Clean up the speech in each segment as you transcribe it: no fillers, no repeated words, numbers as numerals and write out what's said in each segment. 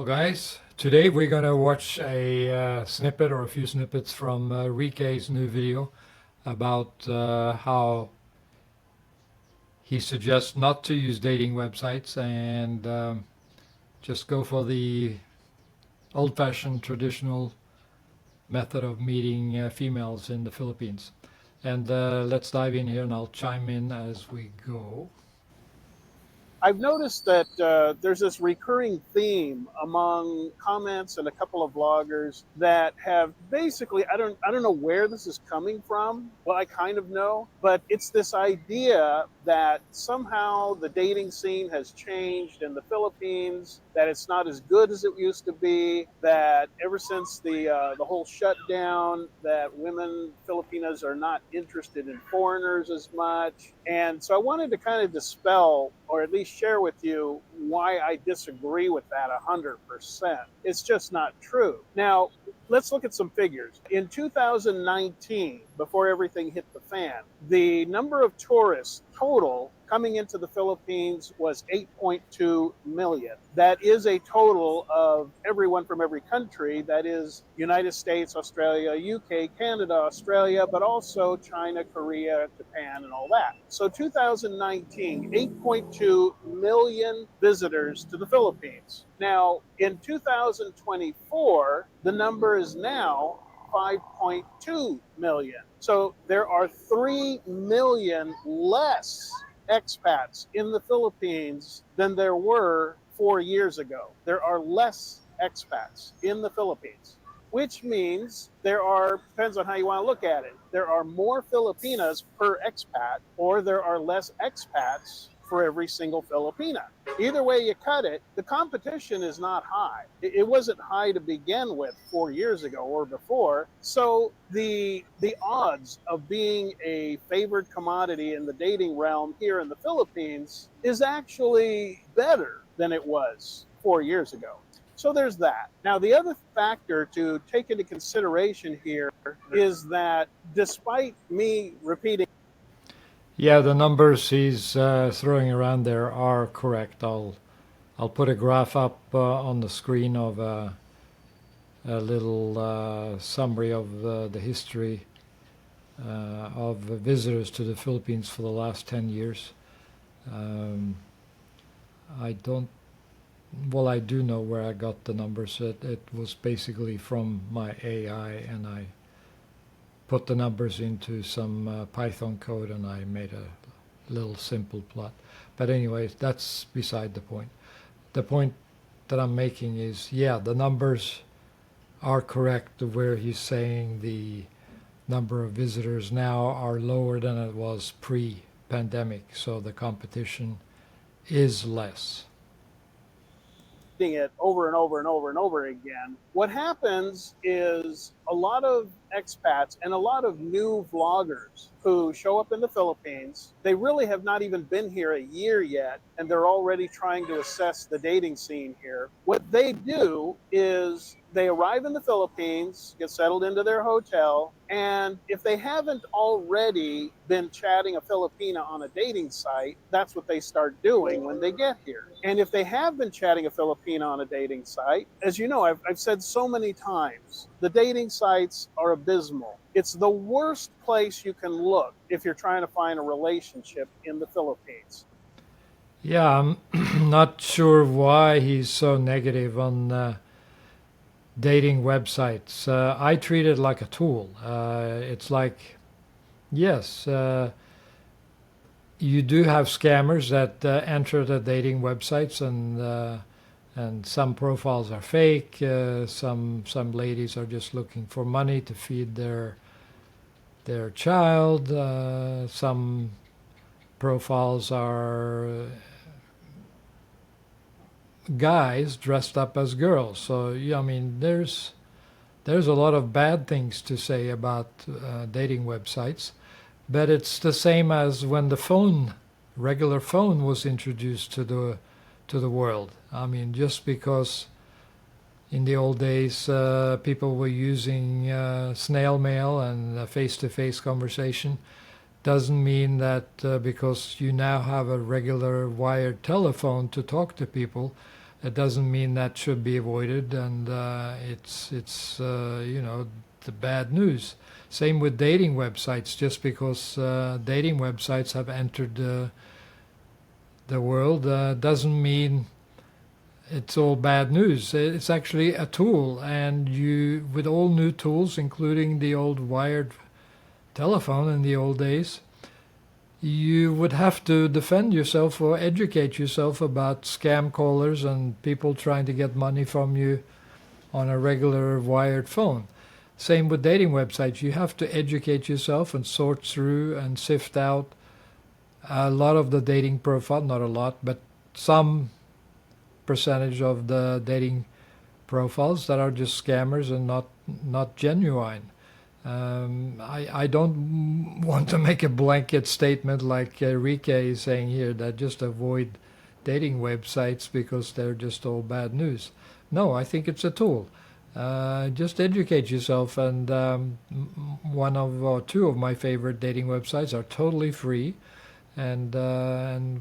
Hello, guys. Today we're going to watch a snippet or a few snippets from Rike's new video about how he suggests not to use dating websites and just go for the old-fashioned traditional method of meeting females in the Philippines. And let's dive in here and I'll chime in as we go. I've noticed that there's this recurring theme among comments and a couple of vloggers that have basically I don't know where this is coming from. Well, I kind of know, but it's this idea that somehow the dating scene has changed in the Philippines, that it's not as good as it used to be, that ever since the whole shutdown, that women Filipinas are not interested in foreigners as much. And so I wanted to kind of dispel, or at least share with you, why I disagree with that 100%. It's just not true. Now, let's look at some figures. In 2019, before everything hit the fan, the number of tourists total coming into the Philippines was 8.2 million. That is a total of everyone from every country. That is United States, Australia, UK, Canada, Australia, but also China, Korea, Japan, and all that. So 2019, 8.2 million visitors to the Philippines. Now, in 2024, the number is now 5.2 million. So there are 3 million less expats in the Philippines than there were 4 years ago. There are less expats in the Philippines, which means depends on how you want to look at it, there are more Filipinas per expat, or there are less expats for every single Filipina. Either way you cut it, the competition is not high. It wasn't high to begin with 4 years ago or before. So the odds of being a favored commodity in the dating realm here in the Philippines is actually better than it was 4 years ago. So there's that. Now, the other factor to take into consideration here is that despite me repeating, Yeah, the numbers he's throwing around there are correct. I'll put a graph up on the screen of a little summary of the history of visitors to the Philippines for the last 10 years. I don't, well, I do know where I got the numbers. It was basically from my AI, and I put the numbers into some Python code and I made a little simple plot. But anyways, that's beside the point. The point that I'm making is, yeah, the numbers are correct where he's saying the number of visitors now are lower than it was pre-pandemic, so the competition is less. it over and over and over and over again, what happens is a lot of expats and a lot of new vloggers who show up in the Philippines, they really have not even been here a year yet, and they're already trying to assess the dating scene here. What they do is they arrive in the Philippines, get settled into their hotel, and if they haven't already been chatting a Filipina on a dating site, that's what they start doing when they get here. And if they have been chatting a Filipina on a dating site, as you know, I've said so many times, the dating sites are abysmal. It's the worst place you can look if you're trying to find a relationship in the Philippines. Yeah, I'm not sure why he's so negative on dating websites. I treat it like a tool. It's like, yes, you do have scammers that enter the dating websites, and some profiles are fake. Some ladies are just looking for money to feed their child. Some profiles are guys dressed up as girls. So yeah, I mean, there's a lot of bad things to say about dating websites, but it's the same as when the regular phone, was introduced to the world. I mean, just because in the old days people were using snail mail and face-to-face conversation, doesn't mean that because you now have a regular wired telephone to talk to people, It doesn't mean that should be avoided, and it's the bad news. Same with dating websites. Just because dating websites have entered the world doesn't mean it's all bad news. It's actually a tool, and you, with all new tools, including the old wired telephone in the old days, you would have to defend yourself or educate yourself about scam callers and people trying to get money from you on a regular wired phone. Same with dating websites. You have to educate yourself and sort through and sift out a lot of the dating profile, not a lot, but some percentage of the dating profiles that are just scammers and not genuine. I don't want to make a blanket statement like Rike is saying here, that just avoid dating websites because they're just all bad news. No, I think it's a tool. Just educate yourself, and one of or two of my favorite dating websites are totally free, and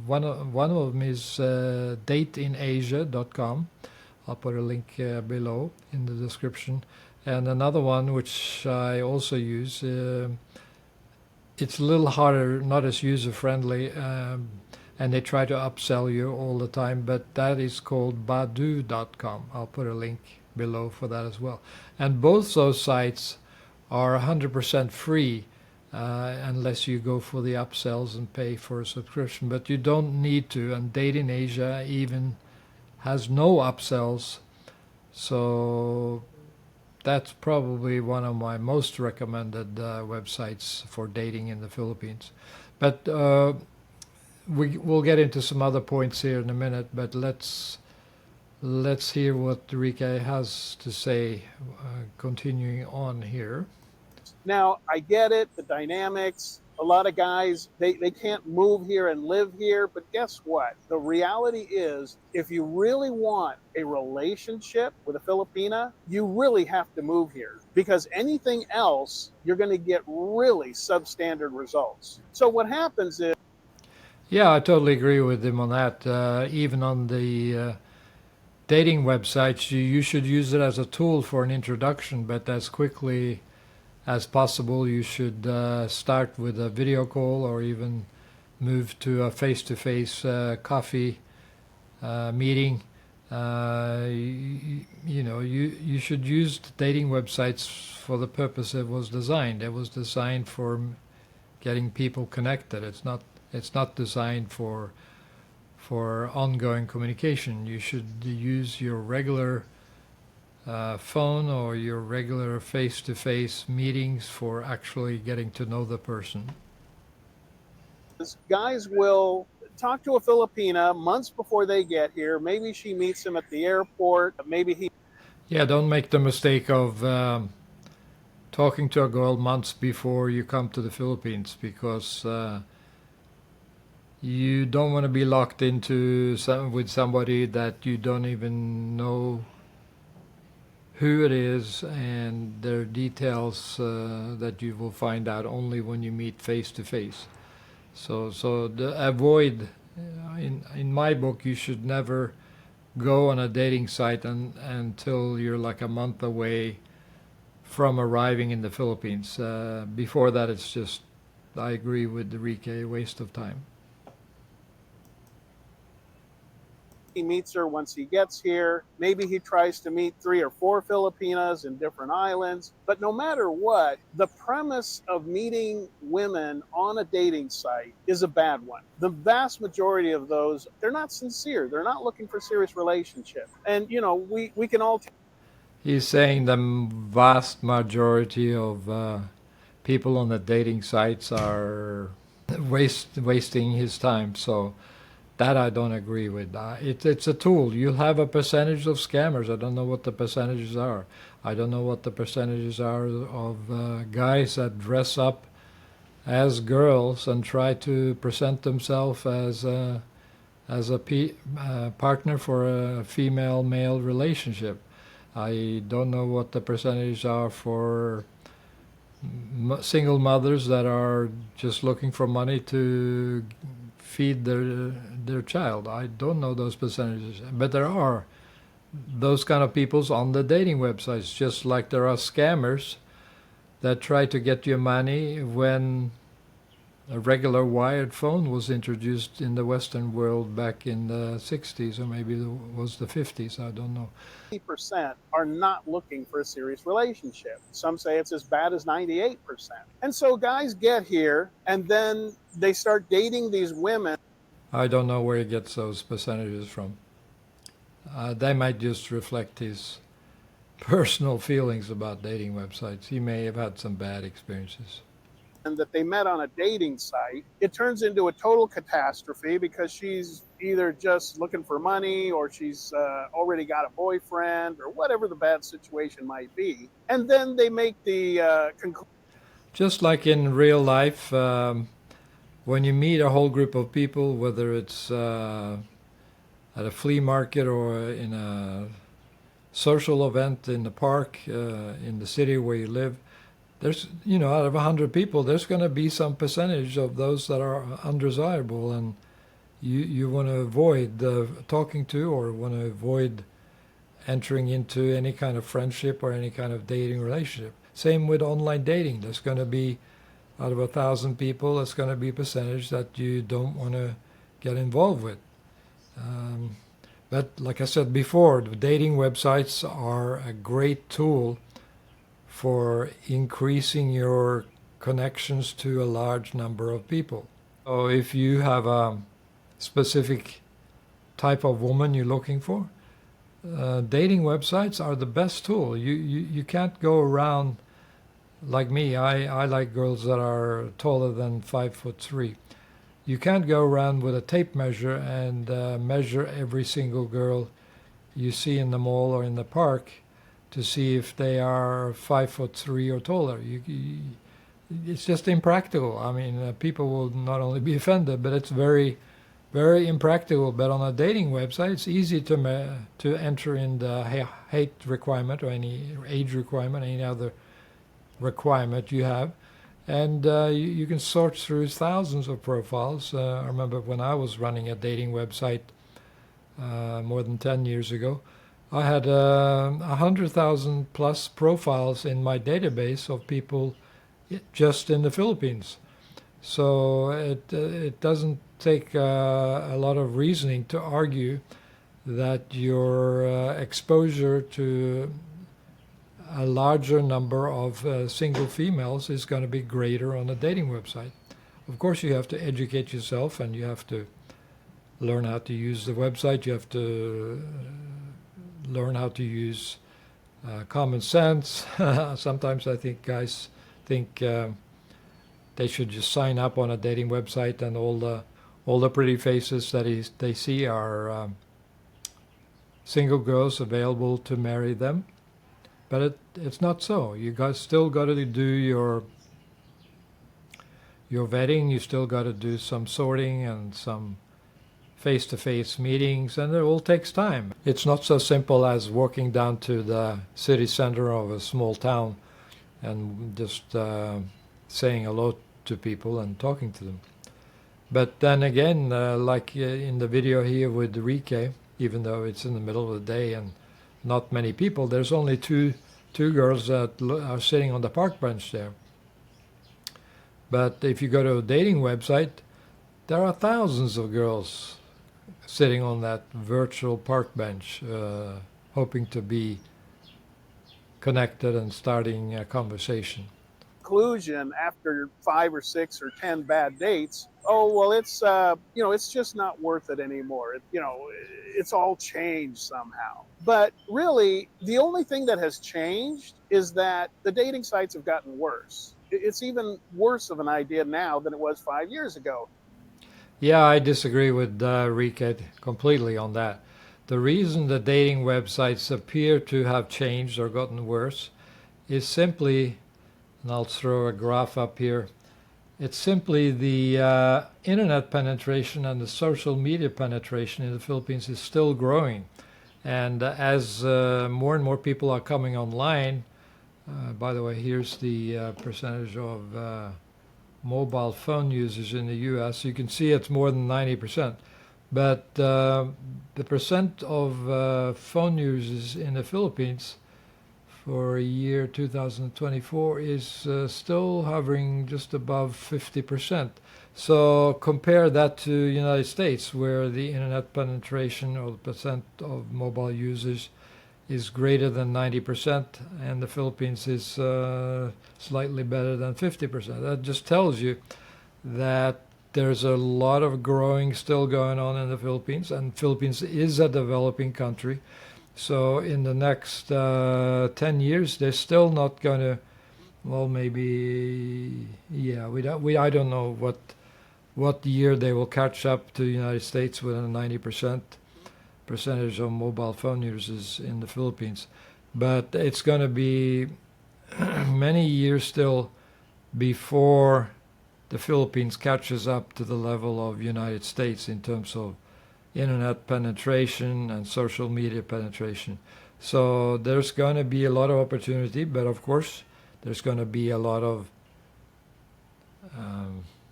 one of them is dateinasia.com. I'll put a link below in the description. And another one which I also use, it's a little harder, not as user friendly, and they try to upsell you all the time, but that is called Badoo.com. I'll put a link below for that as well. And both those sites are 100% free unless you go for the upsells and pay for a subscription, but you don't need to. And Date in Asia even has no upsells, so that's probably one of my most recommended websites for dating in the Philippines. But we'll get into some other points here in a minute, but let's hear what Rike has to say, continuing on here. Now, I get it, the dynamics. A lot of guys, they can't move here and live here, but guess what? The reality is, if you really want a relationship with a Filipina, you really have to move here, because anything else, you're going to get really substandard results. So what happens is... Yeah, I totally agree with him on that. Even on the dating websites, you should use it as a tool for an introduction, but as quickly as possible, you should start with a video call or even move to a face-to-face coffee meeting. You should use the dating websites for the purpose it was designed. It was designed for getting people connected. It's not designed for ongoing communication. You should use your regular phone or your regular face-to-face meetings for actually getting to know the person. Guys will talk to a Filipina months before they get here. Maybe she meets him at the airport. Maybe he... Yeah, don't make the mistake of talking to a girl months before you come to the Philippines, because you don't want to be locked into with somebody that you don't even know who it is, and their details that you will find out only when you meet face to face. So avoid. In my book, you should never go on a dating site until you're like a month away from arriving in the Philippines. Before that, it's just, I agree with Rike, waste of time. He meets her once he gets here. Maybe he tries to meet 3 or 4 Filipinas in different islands. But no matter what, the premise of meeting women on a dating site is a bad one. The vast majority of those, they're not sincere. They're not looking for serious relationship. And, we can all... He's saying the vast majority of people on the dating sites are wasting his time. So that I don't agree with. It's a tool. You'll have a percentage of scammers. I don't know what the percentages are. I don't know what the percentages are of guys that dress up as girls and try to present themselves as a partner for a female-male relationship. I don't know what the percentages are for single mothers that are just looking for money to feed their child. I don't know those percentages, but there are those kind of peoples on the dating websites, just like there are scammers that try to get your money when a regular wired phone was introduced in the Western world back in the 60s, or maybe it was the 50s, I don't know. 80% are not looking for a serious relationship. Some say it's as bad as 98%. And so guys get here and then they start dating these women. I don't know where he gets those percentages from. They might just reflect his personal feelings about dating websites. He may have had some bad experiences. And that they met on a dating site, it turns into a total catastrophe because she's either just looking for money or she's already got a boyfriend or whatever the bad situation might be. And then they make the conclusion. Just like in real life, when you meet a whole group of people, whether it's at a flea market or in a social event in the park, in the city where you live, there's, out of 100 people, there's going to be some percentage of those that are undesirable, and you want to avoid talking to, or want to avoid entering into any kind of friendship or any kind of dating relationship. Same with online dating. There's going to be, out of 1,000 people, there's going to be a percentage that you don't want to get involved with. But like I said before, the dating websites are a great tool for increasing your connections to a large number of people. So if you have a specific type of woman you're looking for, dating websites are the best tool. You can't go around like me. I like girls that are taller than 5'3". You can't go around with a tape measure and measure every single girl you see in the mall or in the park to see if they are 5'3" or taller. It's just impractical. I mean, people will not only be offended, but it's very, very impractical. But on a dating website, it's easy to enter in the height requirement or any age requirement, any other requirement you have. And you can sort through thousands of profiles. I remember when I was running a dating website more than 10 years ago, I had 100,000 plus profiles in my database of people just in the Philippines. So it doesn't take a lot of reasoning to argue that your exposure to a larger number of single females is going to be greater on a dating website. Of course, you have to educate yourself and you have to learn how to use the website. You have to learn how to use common sense. Sometimes I think guys think they should just sign up on a dating website and all the pretty faces that they see are single girls available to marry them. But it's not so. You still got to do your vetting. You still got to do some sorting and some face-to-face meetings, and it all takes time. It's not so simple as walking down to the city center of a small town and just saying hello to people and talking to them. But then again, like in the video here with Rike, even though it's in the middle of the day and not many people, there's only two girls that are sitting on the park bench there. But if you go to a dating website, there are thousands of girls sitting on that virtual park bench, hoping to be connected and starting a conversation. Conclusion after 5 or 6 or 10 bad dates, oh well, it's just not worth it anymore. It's all changed somehow. But really, the only thing that has changed is that the dating sites have gotten worse. It's even worse of an idea now than it was 5 years ago. Yeah, I disagree with Rike completely on that. The reason the dating websites appear to have changed or gotten worse is simply, and I'll throw a graph up here, it's simply the internet penetration and the social media penetration in the Philippines is still growing. And as more and more people are coming online, by the way, here's the percentage of mobile phone users in the US, you can see it's more than 90%. But the percent of phone users in the Philippines for year 2024 is still hovering just above 50%. So compare that to United States, where the internet penetration or the percent of mobile users is greater than 90%, and the Philippines is slightly better than 50%. That just tells you that there's a lot of growing still going on in the Philippines, and Philippines is a developing country. So in the next 10 years, they're still not going to, well, maybe, yeah, I don't know what year they will catch up to the United States with a 90% percentage of mobile phone users in the Philippines. But it's going to be many years still before the Philippines catches up to the level of United States in terms of internet penetration and social media penetration. So there's going to be a lot of opportunity, but of course there's going to be a lot of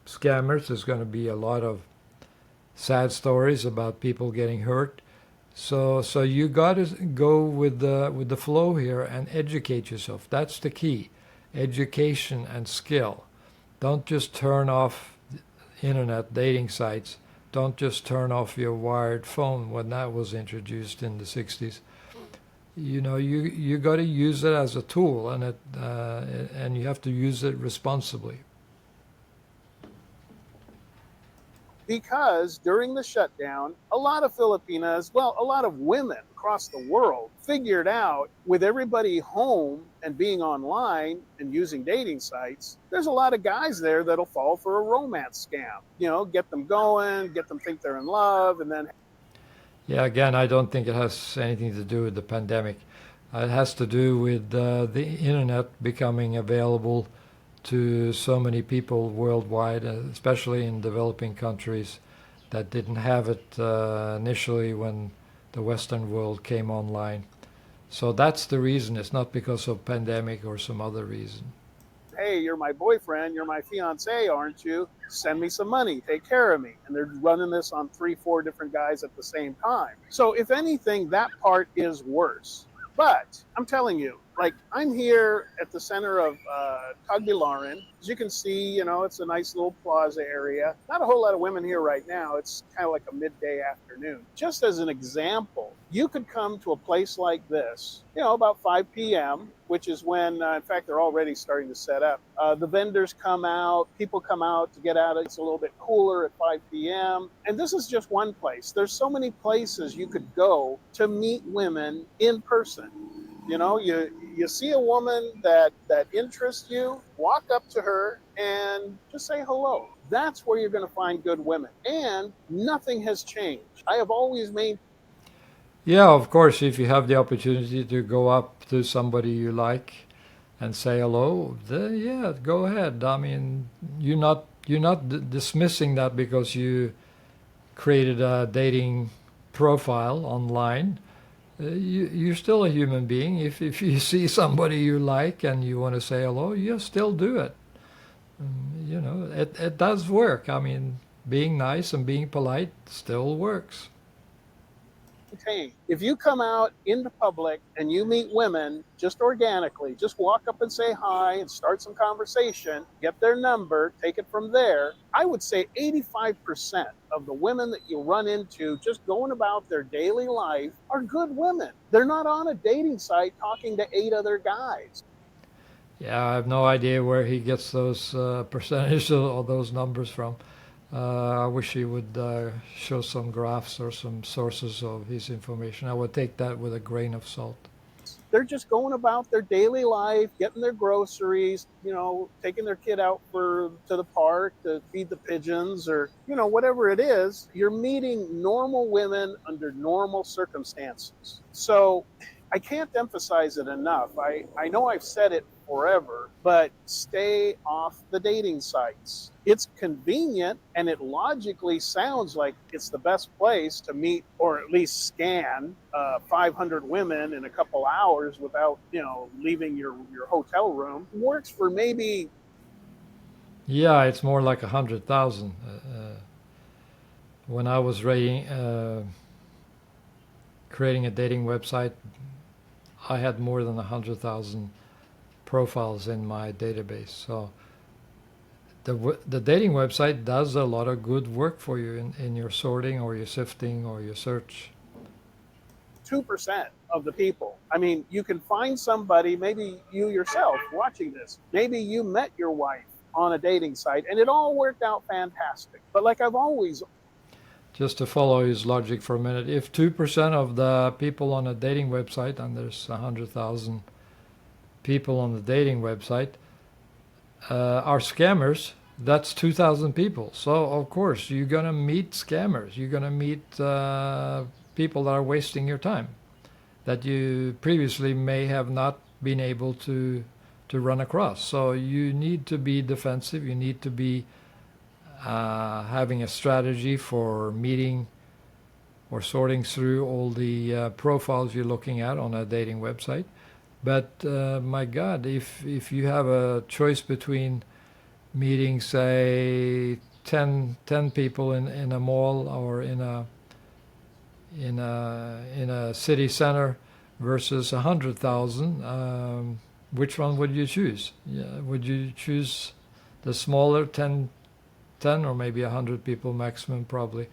scammers. There's going to be a lot of sad stories about people getting hurt. So you got to go with the flow here and educate yourself. That's the key, education and skill. Don't just turn off internet dating sites. Don't just turn off your wired phone when that was introduced in the 60s. You know, you got to use it as a tool, and you have to use it responsibly. Because during the shutdown, a lot of Filipinas, well, a lot of women across the world figured out with everybody home and being online and using dating sites, there's a lot of guys there that'll fall for a romance scam. You know, get them going, get them think they're in love, and then. Yeah, again, I don't think it has anything to do with the pandemic. It has to do with the internet becoming available to so many people worldwide, especially in developing countries that didn't have it initially when the Western world came online. So that's the reason. It's not because of pandemic or some other reason. Hey, you're my boyfriend, you're my fiance, aren't you? Send me some money, take care of me. And they're running this on 3, 4 different guys at the same time. So if anything, that part is worse. But I'm telling you, like, I'm here at the center of Tagbilaran. As you can see, you know, it's a nice little plaza area. Not a whole lot of women here right now. It's kind of like a midday afternoon. Just as an example, you could come to a place like this, you know, about 5 p.m., which is when, in fact, they're already starting to set up. The vendors come out, people come out to get out. It's a little bit cooler at 5 p.m. And this is just one place. There's so many places you could go to meet women in person. You know, you see a woman that interests you, walk up to her and just say hello. That's where you're going to find good women. And nothing has changed. I have always made. Yeah, of course, if you have the opportunity to go up to somebody you like and say hello, yeah, go ahead. I mean, you're not dismissing that because you created a dating profile online. You're still a human being. If you see somebody you like and you want to say hello, you still do it. You know, it does work. I mean, being nice and being polite still works. Hey, if you come out into public and you meet women just organically, just walk up and say hi and start some conversation, get their number, take it from there. I would say 85% of the women that you run into just going about their daily life are good women. They're not on a dating site talking to 8 other guys. Yeah, I have no idea where he gets those percentages or those numbers from. I wish he would show some graphs or some sources of his information. I would take that with a grain of salt. They're just going about their daily life, getting their groceries, you know, taking their kid out to the park to feed the pigeons, or, you know, whatever it is. You're meeting normal women under normal circumstances. So I can't emphasize it enough. I know I've said it forever, but stay off the dating sites. It's convenient and it logically sounds like it's the best place to meet or at least scan 500 women in a couple hours without, you know, leaving your hotel room. It works for maybe Yeah, it's more like 100,000. When I was creating a dating website, I had more than 100,000 profiles in my database. So the dating website does a lot of good work for you in your sorting or your sifting or your search. 2% of the people. I mean, you can find somebody, maybe you yourself watching this, maybe you met your wife on a dating site and it all worked out fantastic. But like I've always, Just to follow his logic for a minute, if 2% of the people on a dating website, and there's 100,000 people on the dating website, are scammers, that's 2,000 people. So, of course, you're going to meet scammers. You're going to meet people that are wasting your time that you previously may have not been able to run across. So, you need to be defensive. You need to be having a strategy for meeting or sorting through all the profiles you're looking at on a dating website. But my God, if you have a choice between meeting, say, 10 people in a mall or in a city center versus 100,000, which one would you choose? Yeah, would you choose the smaller 10 or maybe 100 people maximum, probably,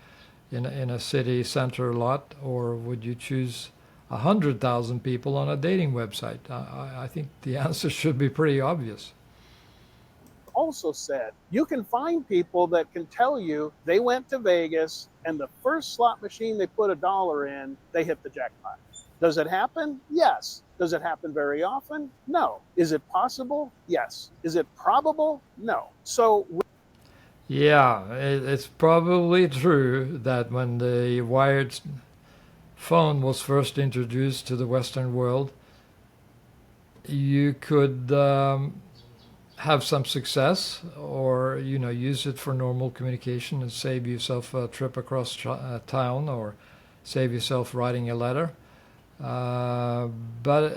in a city center lot, or would you choose 100,000 people on a dating website? I think the answer should be pretty obvious. also said, you can find people that can tell you they went to Vegas and the first slot machine they put $1 in, they hit the jackpot. Does it happen? Yes. Does it happen very often? No. Is it possible? Yes. Is it probable? No. So, Yeah, it's probably true that when the wired phone was first introduced to the Western world, you could have some success, or use it for normal communication and save yourself a trip across town, or save yourself writing a letter. Uh, but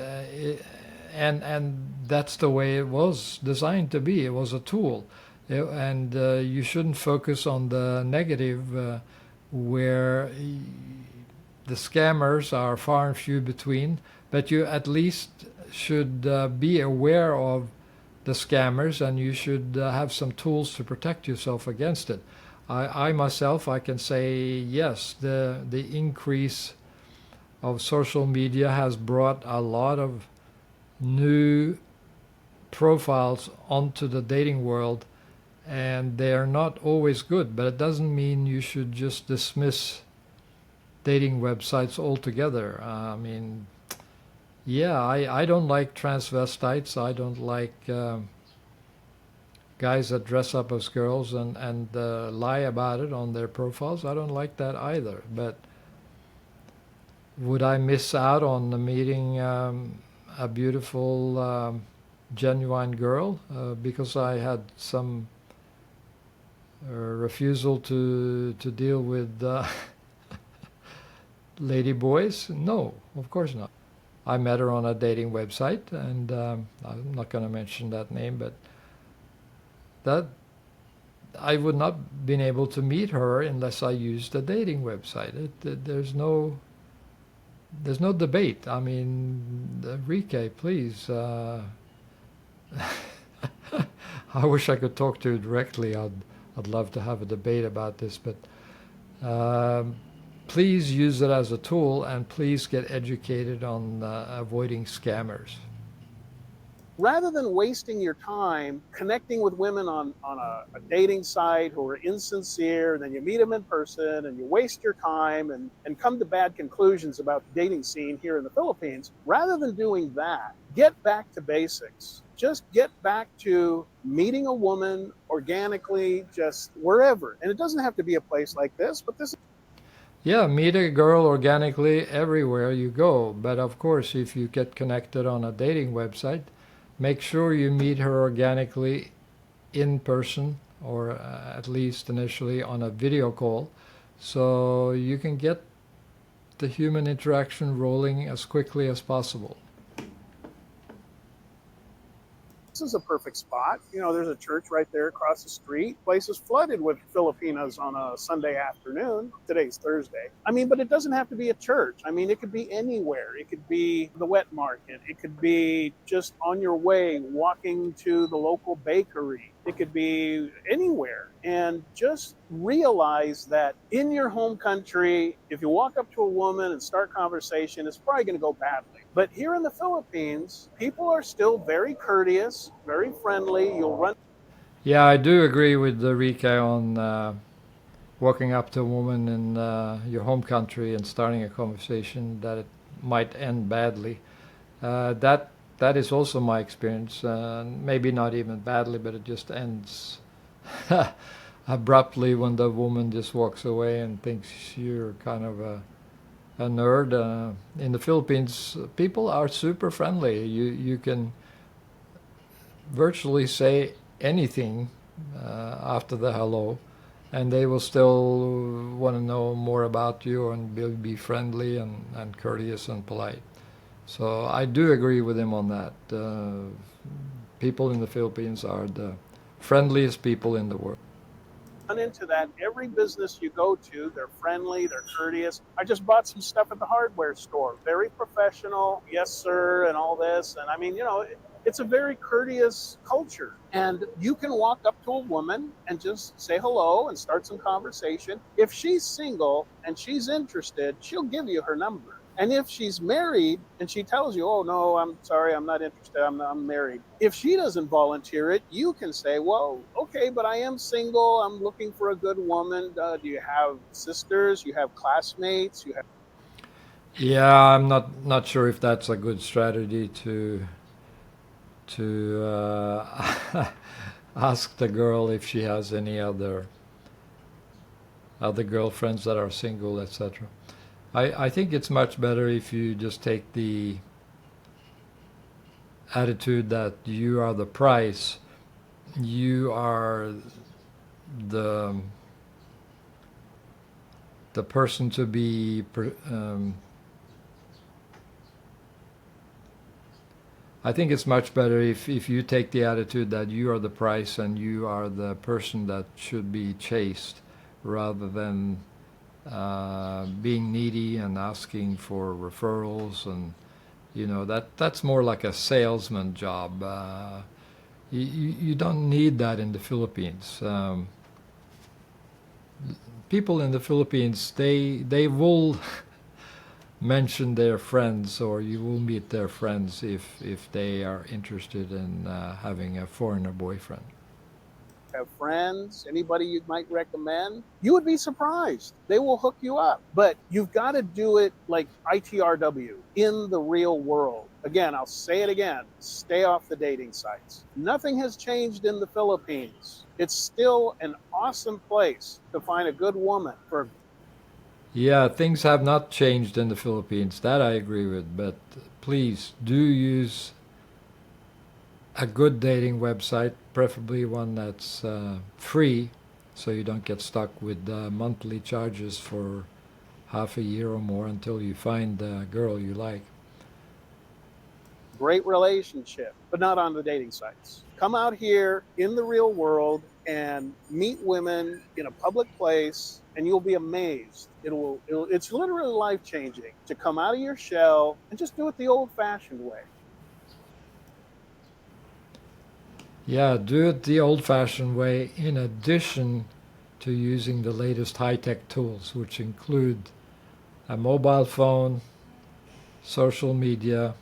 and that's the way it was designed to be. It was a tool, and you shouldn't focus on the negative, where the scammers are far and few between. But you at least should be aware of the scammers, and you should have some tools to protect yourself against it. I myself, I can say yes. The increase of social media has brought a lot of new profiles onto the dating world, and they are not always good, but it doesn't mean you should just dismiss dating websites altogether. I mean, yeah, I don't like transvestites. I don't like guys that dress up as girls and lie about it on their profiles. I don't like that either. But would I miss out on meeting a beautiful, genuine girl because I had some refusal to deal with lady boys? No, of course not. I met her on a dating website, and I'm not going to mention that name, but that I would not been able to meet her unless I used a dating website. There's no debate. I mean, Enrique, please. I wish I could talk to you directly. I'd love to have a debate about this, but um, please use it as a tool, and please get educated on avoiding scammers. rather than wasting your time connecting with women on a dating site who are insincere, and then you meet them in person and you waste your time and come to bad conclusions about the dating scene here in the Philippines, rather than doing that, get back to basics. Just get back to meeting a woman organically, just wherever. And it doesn't have to be a place like this, but this. Yeah, meet a girl organically everywhere you go. But of course, if you get connected on a dating website, make sure you meet her organically in person, or at least initially on a video call, so you can get the human interaction rolling as quickly as possible. is a perfect spot. You know, there's a church right there across the street. Place is flooded with Filipinas on a Sunday afternoon. Today's Thursday. I mean, but it doesn't have to be a church. I mean, it could be anywhere. It could be the wet market. It could be just on your way walking to the local bakery. It could be anywhere. And just realize that in your home country, if you walk up to a woman and start conversation, it's probably going to go badly. But here in the Philippines, people are still very courteous, very friendly. You'll run. Yeah, I do agree with Rika on walking up to a woman in your home country and starting a conversation that it might end badly. That is also my experience. Maybe not even badly, but it just ends abruptly when the woman just walks away and thinks you're kind of a nerd. In the Philippines, people are super friendly. You can virtually say anything after the hello, and they will still want to know more about you and be friendly and courteous and polite. So I do agree with him on that. People in the Philippines are the friendliest people in the world. Run into that every business you go to. They're friendly, they're courteous. I just bought some stuff at the hardware store. Very professional, yes sir, and all this. And I mean, you know, it's a very courteous culture. And you can walk up to a woman and just say hello and start some conversation. If she's single and she's interested, she'll give you her number. And if she's married and she tells you, oh, no, I'm sorry, I'm not interested, I'm married. If she doesn't volunteer it, you can say, well, okay, but I am single, I'm looking for a good woman. Do you have sisters? You have classmates? You have. Yeah, I'm not sure if that's a good strategy to ask the girl if she has any other girlfriends that are single, etc. I think it's much better if you just take the attitude that you are the price, you are the person to be. I think it's much better if you take the attitude that you are the price and you are the person that should be chased, rather than being needy and asking for referrals, and that's more like a salesman job. You don't need that in the Philippines. People in the Philippines, they will mention their friends, or you will meet their friends if they are interested in having a foreigner boyfriend. Have friends, anybody you might recommend, you would be surprised. They will hook you up. But you've got to do it like ITRW, in the real world. Again, I'll say it again, stay off the dating sites. Nothing has changed in the Philippines. It's still an awesome place to find a good woman for. Yeah, things have not changed in the Philippines. That I agree with. But please do use a good dating website, preferably one that's free, so you don't get stuck with monthly charges for half a year or more until you find the girl you like. Great relationship, but not on the dating sites. Come out here in the real world and meet women in a public place, and you'll be amazed. It's literally life-changing to come out of your shell and just do it the old-fashioned way. Yeah, do it the old-fashioned way, in addition to using the latest high-tech tools, which include a mobile phone, social media,